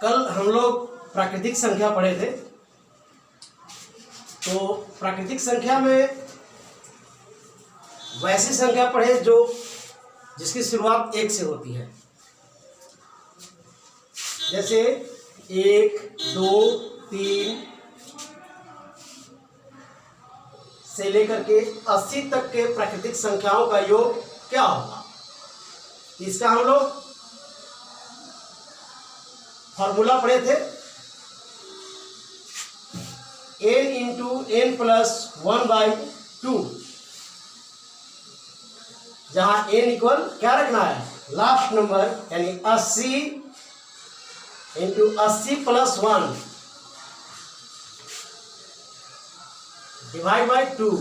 कल हम लोग प्राकृतिक संख्या पढ़े थे। तो प्राकृतिक संख्या में वैसी संख्या पढ़े जो जिसकी शुरुआत 1 से होती है, जैसे 1, 2, 3 से लेकर के 80 तक के प्राकृतिक संख्याओं का योग क्या होगा। इसका हम लोग फॉर्मूला पढ़े थे, n इंटू n प्लस 1/2, जहां n इक्वल क्या रखना है, लास्ट नंबर, यानी 80 इंटू 80 प्लस 1 डिवाइड बाई 2,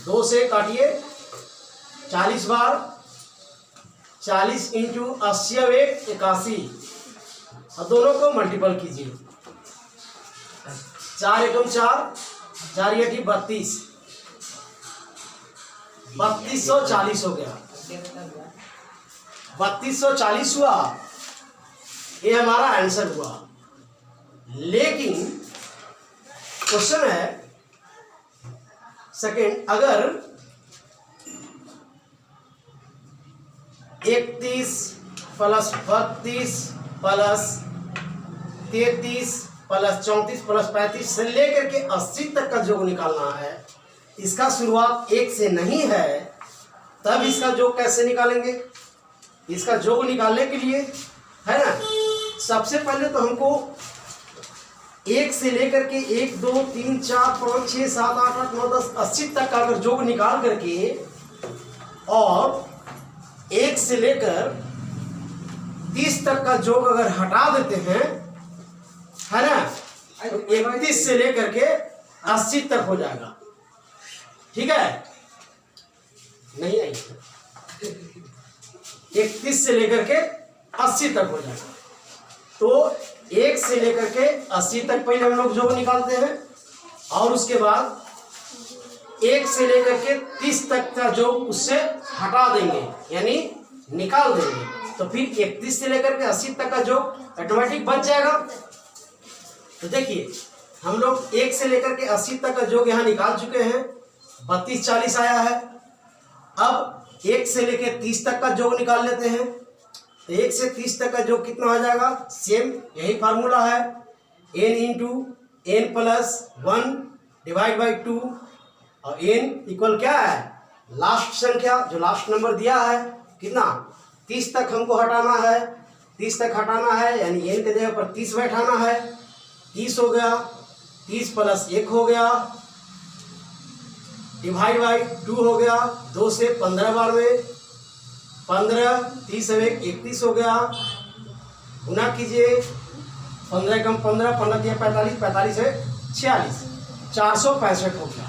2 से काटिए 40 बार, 40 इंटू 80 अब 81, और दोनों को मल्टीपल कीजिए, 4 एकम 4, 4 या 32, 3240 हो गया, 3240 हुआ, ये हमारा आंसर हुआ। लेकिन क्वेश्चन है सेकंड, अगर 31 प्लस 32 प्लस 33 प्लस 34 प्लस 35 से लेकर के 80 तक का योग निकालना है, इसका शुरुआत 1 से नहीं है, तब इसका योग कैसे निकालेंगे। इसका योग निकालने के लिए है ना, सबसे पहले तो हमको 1 से लेकर के 1, 2, 3, 4, 5, 6, 7, 8, 8, 9, 10, 80 तक का अगर योग निकाल करके और 1 से लेकर 30 तक का योग अगर हटा देते हैं, है ना, तो 31 से लेकर के 80 तक हो जाएगा। ठीक है, नहीं आई, 31 से लेकर के 80 तक हो जाएगा। तो 1 से लेकर के 80 तक पहले हम लोग योग निकालते हैं, और उसके बाद 1 से लेकर के 30 तक का योग उससे हटा देंगे, यानी निकाल देंगे, तो फिर 31 से लेकर के 80 तक का योग ऑटोमेटिक बच जाएगा। तो देखिए हम लोग 1 से लेकर के 80 तक का योग यहाँ निकाल चुके हैं, 3240 आया है। अब 1 से लेकर 30 तक का योग निकाल लेते हैं, तो 1 से 30 तक का योग कितना हो जाएगा, सेम यही फार्मूला है, n into n plus 1 divide by 2, और n इक्वल क्या है, लास्ट संख्या, जो लास्ट नंबर दिया है, कितना, 30 तक हमको हटाना है, 30 तक हटाना है, यानी n के जगह पर 30 बैठाना है, 30 हो गया, 30 प्लस 1 हो गया, डिवाइड बाई 2 हो गया, 2 से 15 बार में 15, 30 से 31 हो गया, गुना कीजिए, 15 कम 15, 15 दिया 45, 45 है 46, 465 हो गया।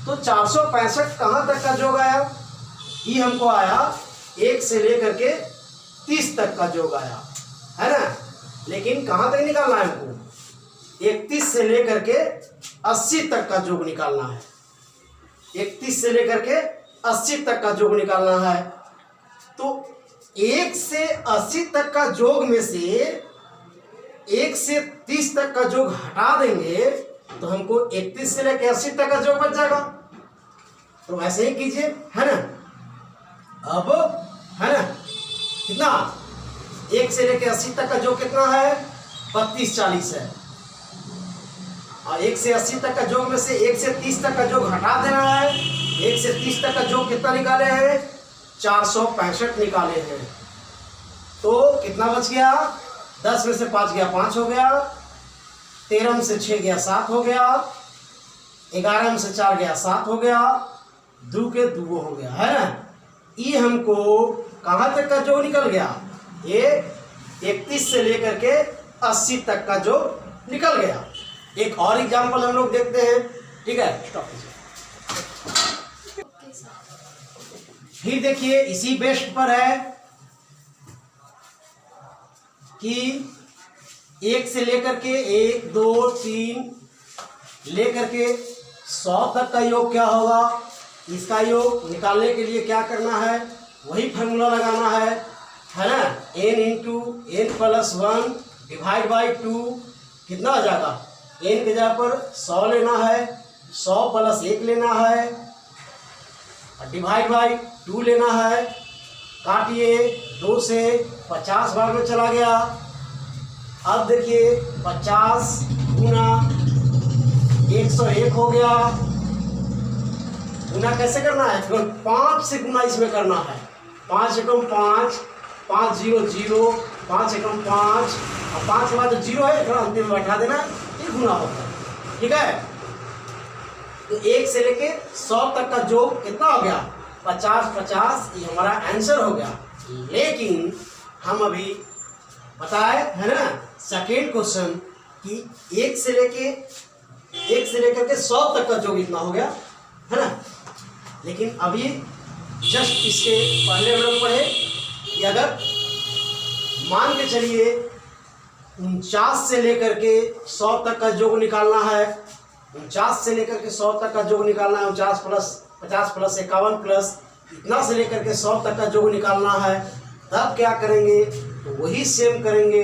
तो 465 कहाँ तक का योग आया, ये हमको आया 1 से लेकर के 30 तक का योग आया, है ना। लेकिन कहाँ तक निकालना है हमको, 31 से लेकर के 80 तक का योग निकालना है, 31 से लेकर के 80 तक का योग निकालना है। तो 1 से 80 तक का योग में से 1 से 30 तक का योग हटा देंगे, तो हमको 31 से लेकर 80 तक का योग बच जाएगा। तो ऐसे ही कीजिए, है ना। अब है ना, कितना, 1 से लेकर 80 तक का योग कितना है, 3240 है, और 1 से 80 तक का योग में से 1 से 30 तक का योग हटा देना है। 1 से 30 तक का योग कितना निकाले हैं, 465 निकाले हैं। तो कितना बच गया, 10 में से 5 गया 5 हो गया, 13 में से 6 गया 7 हो गया, 11 में से 4 गया 7 हो गया, 2 के 2 हो गया, है ना। ये हमको कहाँ तक का योग निकल गया, ये 31 से लेकर के 80 तक का योग निकल गया। एक और एग्जाम्पल हम लोग देखते हैं, ठीक है, स्टॉप कीजिए। फिर देखिए इसी बेस्ट पर है कि 1 से लेकर के 1, 2, 3 लेकर के 100 तक का योग क्या होगा। इसका योग निकालने के लिए क्या करना है, वही फार्मूला लगाना है, है ना, n into n plus 1 divide by 2 कितना आ जाएगा, n के जगह पर 100 लेना है, 100 प्लस 1 लेना है और डिवाइड बाई 2 लेना है। काटिए, 2 से 50 भाग में चला गया। अब देखिए 50 गुना 101 हो गया। गुना कैसे करना है, केवल 5 से गुना इसमें करना है। 5 एकम 5, 5 0 0, 5 एकम 5 और 5 के बाद 0 है, थोड़ा अंतिम में बैठा देना, ये गुना होता है। ठीक है, तो 1 से लेके 100 तक का योग कितना हो गया, 50 50, ये हमारा आंसर हो गया। लेकिन हम अभी बताए है ना सेकेंड क्वेश्चन कि 1 से लेकर के 100 तक का योग इतना हो गया है ना। लेकिन अभी जस्ट इसके पहले हम लोग पढ़े कि अगर मान के चलिए 49 से लेकर के 100 तक का योग निकालना है, 49 से लेकर के 100 तक का योग निकालना है, 49 प्लस 50 प्लस 51 प्लस इतना से लेकर के 100 तक का योग निकालना है, तब क्या करेंगे, तो वही सेम करेंगे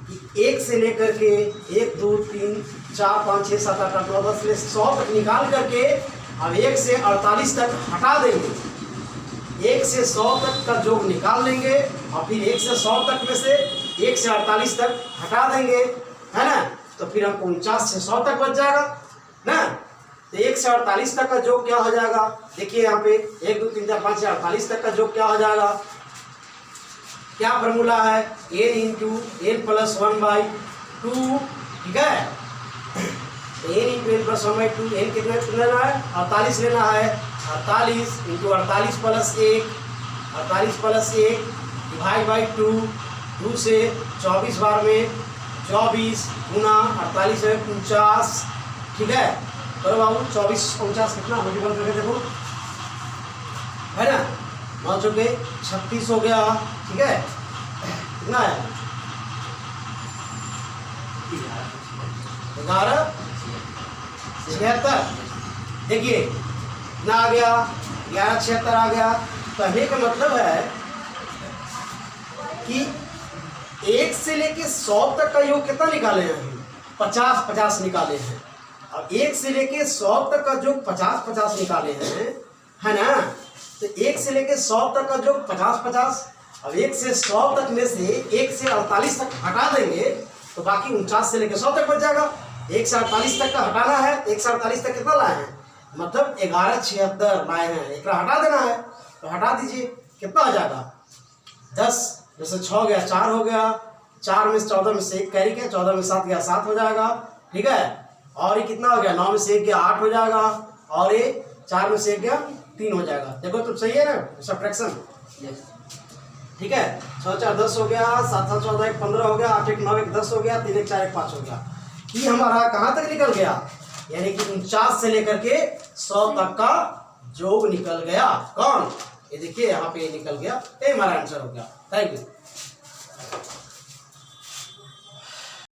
कि 1 से लेकर के 1 2 3 4 5 6 7 8 9 10 से 100 तक निकाल करके अब 1 से 48 तक हटा देंगे। 1 से 100 तक का योग निकाल लेंगे और फिर 1 से 100 तक में से 1 से 48 तक हटा देंगे, है ना। तो फिर हमको 49 से 100 तक बच जाएगा ना। तो 1 से 48 तक का योग क्या हो जाएगा, देखिए यहाँ पे 1 2 3 4 5 से 48 तक का योग क्या हो जाएगा, क्या फॉर्मूला है, n into n plus 1 by 2। ठीक है, तो n into n plus 1 by 2, n कितना लेना है, 48 लेना है। 48 into 48 plus 1, 48 plus 1 divide by 2, 2 से 24 बार में 24 गुना 48 है 49। ठीक है, करो बाबू 24 49 कितना मल्टीपल करके देखो, है ना, 9 चौके 36 हो गया। ठीक है, कितना है 11 76। देखिए कितना आ गया, 11 76 आ गया। कहने का मतलब है कि 1 से लेके 100 तक का योग कितना निकाले हैं, 50 50 निकाले हैं। अब 1 से लेके 100 तक का योग 50 50 निकाले हैं, है ना। तो 1 से लेके 100 तक का योग 50 50, अब 1 से 100 तक में से 1 से 48 तक हटा देंगे तो बाकी 49 से लेके 100 तक बच जाएगा। 1 से 48 तक का हटाना है, 1 से 48 तक कितना लाए हैं, मतलब 11 76 लाए हैं, एक हटा देना है तो हटा दीजिए, कितना हो जाएगा 10, जैसे 6 गया 4 हो गया, 4 में से 14 में से 1 कैरी किया, 14 में 7 गया 7 हो जाएगा। ठीक है, और ये कितना हो गया, 9 में से 1 गया 8 हो जाएगा, और ये 4 में से 1 गया 3 हो जाएगा। देखो तो सही है ना सब्ट्रैक्शन। ठीक है, 6 4 10 हो गया, 7 7 14 1 15 हो गया, 8 1 9 1 10 हो गया, 3 1 4 1 5 हो गया। ये हमारा कहाँ तक निकल गया, यानी कि 49 से लेकर के 100 तक का योग निकल गया। कौन, ये देखिए यहाँ पे निकल गया, ये हमारा आंसर हो गया। Thank you.